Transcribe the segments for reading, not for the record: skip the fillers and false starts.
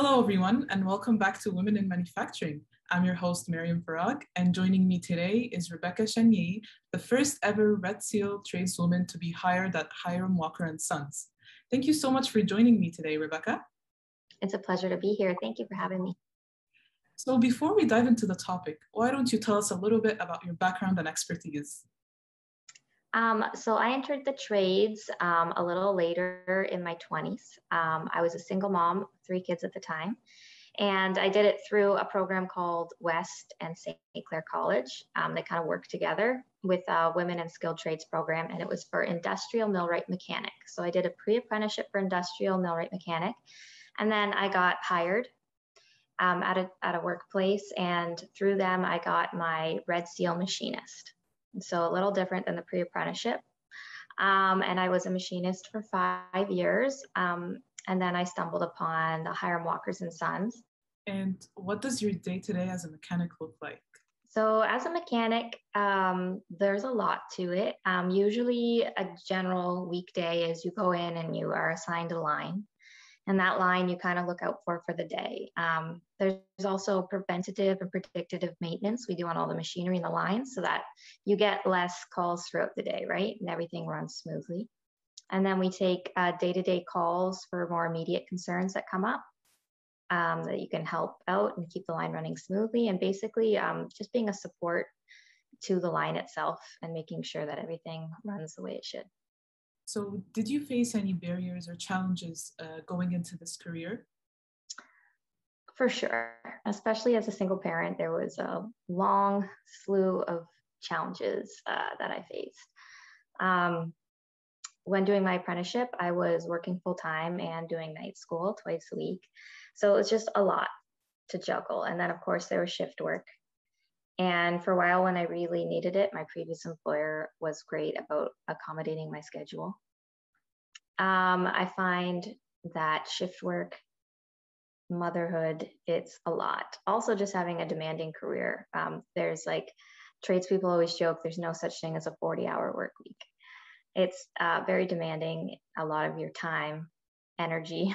Hello, everyone, and welcome back to Women in Manufacturing. I'm your host, Miriam Farag, and joining me today is Rebecca Chenier, the first ever Red Seal tradeswoman to be hired at Hiram Walker Sons. Thank you so much for joining me today, Rebecca. It's a pleasure to be here. Thank you for having me. So before we dive into the topic, why don't you tell us a little bit about your background and expertise? So I entered the trades a little later in my 20s. I was a single mom, 3 kids at the time, and I did it through a program called West and St. Clair College. They kind of worked together with a Women in Skilled Trades program, and it was for industrial millwright mechanic. So I did a pre-apprenticeship for industrial millwright mechanic, and then I got hired at a workplace, and through them I got my Red Seal machinist. So a little different than the pre-apprenticeship. And I was a machinist for 5 years. And then I stumbled upon the Hiram Walker Sons. And what does your day-to-day as a mechanic look like? So as a mechanic, there's a lot to it. Usually a general weekday is you go in and you are assigned a line. And that line you kind of look out for the day. There's also preventative and predictive maintenance we do on all the machinery in the lines so that you get less calls throughout the day, right? And everything runs smoothly. And then we take day-to-day calls for more immediate concerns that come up that you can help out and keep the line running smoothly. And basically just being a support to the line itself and making sure that everything runs the way it should. So did you face any barriers or challenges going into this career? For sure, especially as a single parent, there was a long slew of challenges that I faced. When doing my apprenticeship, I was working full-time and doing night school twice a week. So it was just a lot to juggle. And then of course there was shift work. And for a while when I really needed it, my previous employer was great about accommodating my schedule. I find that shift work, motherhood, it's a lot. Also just having a demanding career. There's like, tradespeople always joke, there's no such thing as a 40-hour work week. It's very demanding, a lot of your time, energy.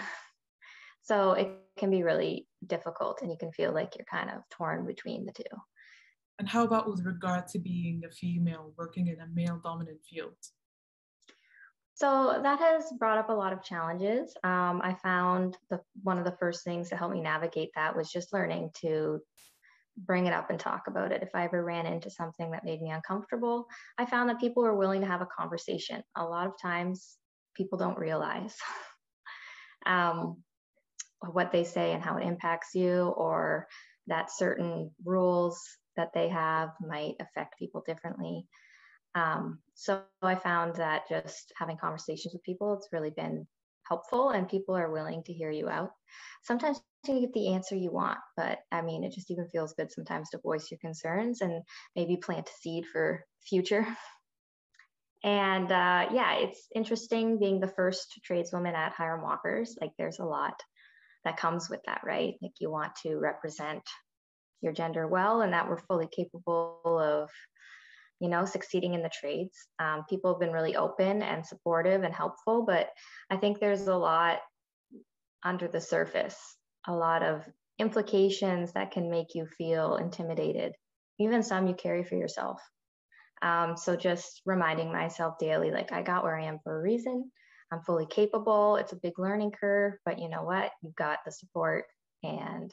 So it can be really difficult and you can feel like you're kind of torn between the two. And how about with regard to being a female working in a male-dominant field? So that has brought up a lot of challenges. I found one of the first things to help me navigate that was just learning to bring it up and talk about it. If I ever ran into something that made me uncomfortable, I found that people were willing to have a conversation. A lot of times people don't realize what they say and how it impacts you, or that certain rules that they have might affect people differently. So I found that just having conversations with people, it's really been helpful and people are willing to hear you out. Sometimes you get the answer you want, but I mean, it just even feels good sometimes to voice your concerns and maybe plant a seed for future. And yeah, it's interesting being the first tradeswoman at Hiram Walkers. Like there's a lot that comes with that, right? Like you want to represent your gender well and that we're fully capable of, you know, succeeding in the trades. People have been really open and supportive and helpful, but I think there's a lot under the surface, a lot of implications that can make you feel intimidated, even some you carry for yourself. So just reminding myself daily, like I got where I am for a reason. I'm fully capable. It's a big learning curve, but you know what? You've got the support and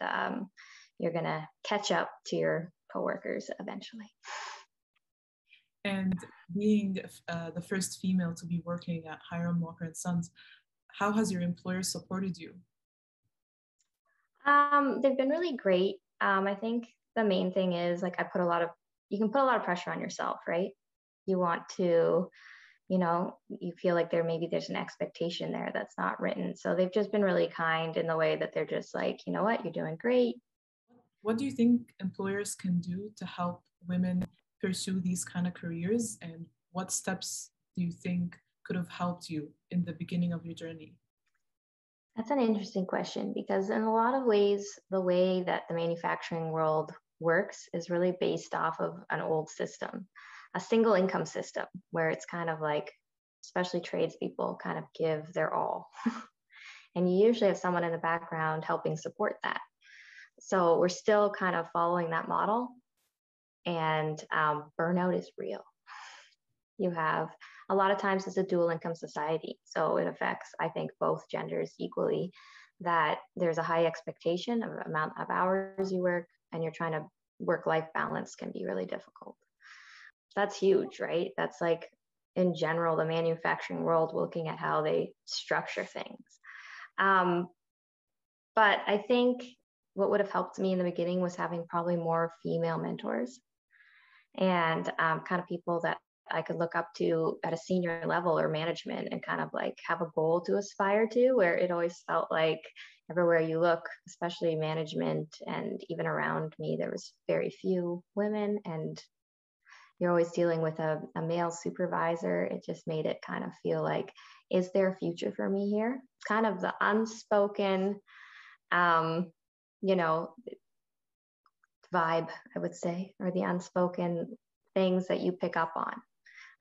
you're gonna catch up to your coworkers eventually. And being the first female to be working at Hiram Walker Sons, how has your employer supported you? They've been really great. I think the main thing is like you can put a lot of pressure on yourself, right? You want to, you know, you feel like there's an expectation there that's not written. So they've just been really kind in the way that they're just like, you know what, you're doing great. What do you think employers can do to help women pursue these kind of careers, and what steps do you think could have helped you in the beginning of your journey? That's an interesting question because in a lot of ways, the way that the manufacturing world works is really based off of an old system, a single income system where it's kind of like, especially tradespeople kind of give their all. And you usually have someone in the background helping support that. So we're still kind of following that model. And burnout is real. You have a lot of times it's a dual income society. So it affects, I think, both genders equally, that there's a high expectation of the amount of hours you work, and you're trying to work-life balance can be really difficult. That's huge, right? That's like, in general, the manufacturing world, looking at how they structure things. But I think what would have helped me in the beginning was having probably more female mentors and kind of people that I could look up to at a senior level or management, and kind of like have a goal to aspire to, where it always felt like everywhere you look, especially management and even around me, there was very few women, and you're always dealing with a male supervisor. It just made it kind of feel like, is there a future for me here? It's kind of the unspoken, vibe, I would say, or the unspoken things that you pick up on,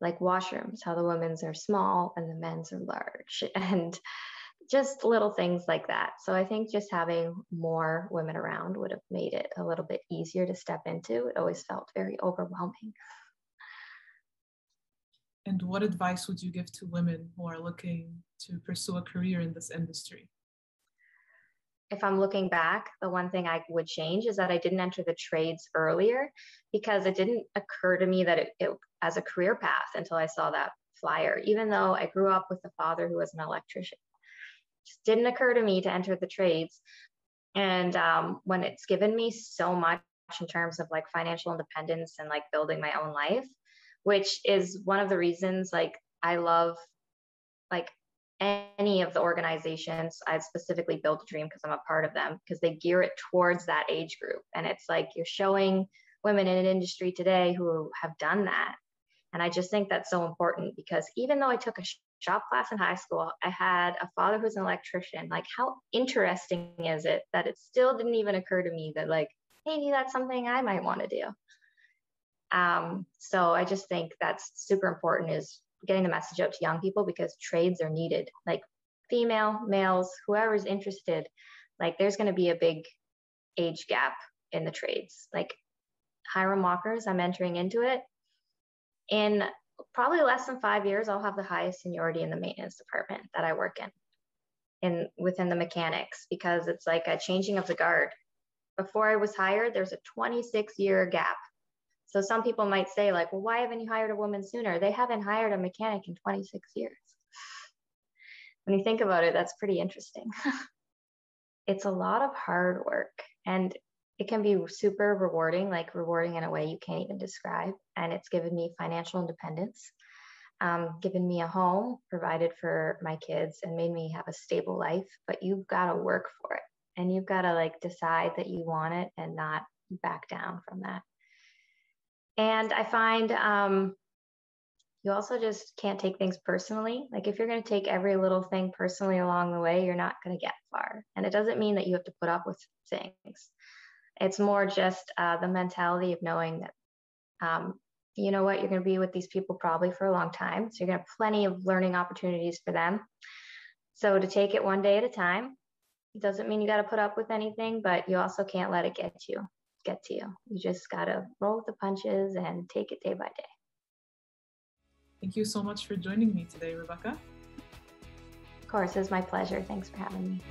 like washrooms, how the women's are small and the men's are large, and just little things like that. So I think just having more women around would have made it a little bit easier to step into. It always felt very overwhelming. And what advice would you give to women who are looking to pursue a career in this industry? If I'm looking back, the one thing I would change is that I didn't enter the trades earlier, because it didn't occur to me that it as a career path until I saw that flyer. Even though I grew up with a father who was an electrician, it just didn't occur to me to enter the trades. And when it's given me so much in terms of like financial independence and like building my own life, which is one of the reasons like I love like any of the organizations. I'd specifically built a dream because I'm a part of them, because they gear it towards that age group. And it's like you're showing women in an industry today who have done that. And I just think that's so important, because even though I took a shop class in high school, I had a father who's an electrician. Like, how interesting is it that it still didn't even occur to me that like, maybe that's something I might want to do. So I just think that's super important, is getting the message out to young people, because trades are needed. Like female, males, whoever's interested, like there's going to be a big age gap in the trades. Like Hiram Walkers, I'm entering into it. In probably less than 5 years, I'll have the highest seniority in the maintenance department that I work in within the mechanics, because it's like a changing of the guard. Before I was hired, there's a 26-year gap. So some people might say like, well, why haven't you hired a woman sooner? They haven't hired a mechanic in 26 years. When you think about it, that's pretty interesting. It's a lot of hard work, and it can be super rewarding, like rewarding in a way you can't even describe. And it's given me financial independence, given me a home, provided for my kids, and made me have a stable life. But you've got to work for it, and you've got to like decide that you want it and not back down from that. And I find you also just can't take things personally. Like if you're going to take every little thing personally along the way, you're not going to get far. And it doesn't mean that you have to put up with things. It's more just the mentality of knowing that, you know what, you're going to be with these people probably for a long time. So you're going to have plenty of learning opportunities for them. So to take it one day at a time, it doesn't mean you got to put up with anything, but you also can't let it get to you. You just got to roll with the punches and take it day by day. Thank you so much for joining me today, Rebecca. Of course, it's my pleasure. Thanks for having me.